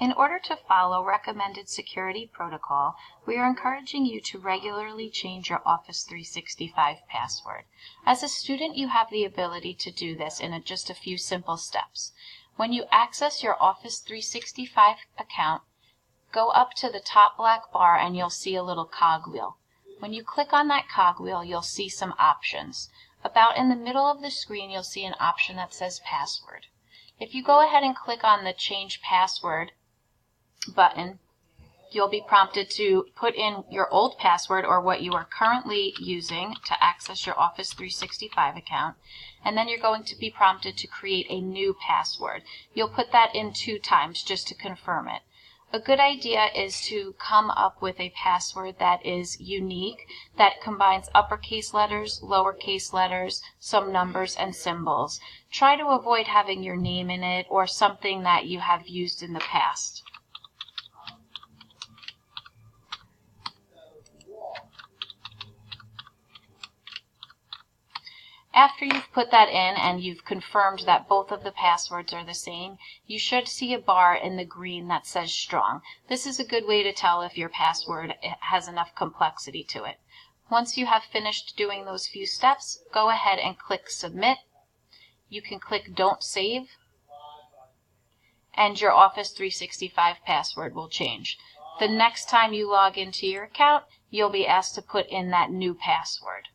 In order to follow recommended security protocol, we are encouraging you to regularly change your Office 365 password. As a student, you have the ability to do this in just a few simple steps. When you access your Office 365 account, go up to the top black bar and you'll see a little cogwheel. When you click on that cogwheel, you'll see some options. About in the middle of the screen, you'll see an option that says Password. If you go ahead and click on the Change Password button, you'll be prompted to put in your old password or what you are currently using to access your Office 365 account, and then you're going to be prompted to create a new password. You'll put that in 2 times just to confirm it. A good idea is to come up with a password that is unique, that combines uppercase letters, lowercase letters, some numbers, and symbols. Try to avoid having your name in it or something that you have used in the past. After you've put that in and you've confirmed that both of the passwords are the same, you should see a bar in the green that says Strong. This is a good way to tell if your password has enough complexity to it. Once you have finished doing those few steps, go ahead and click Submit. You can click Don't Save, and your Office 365 password will change. The next time you log into your account, you'll be asked to put in that new password.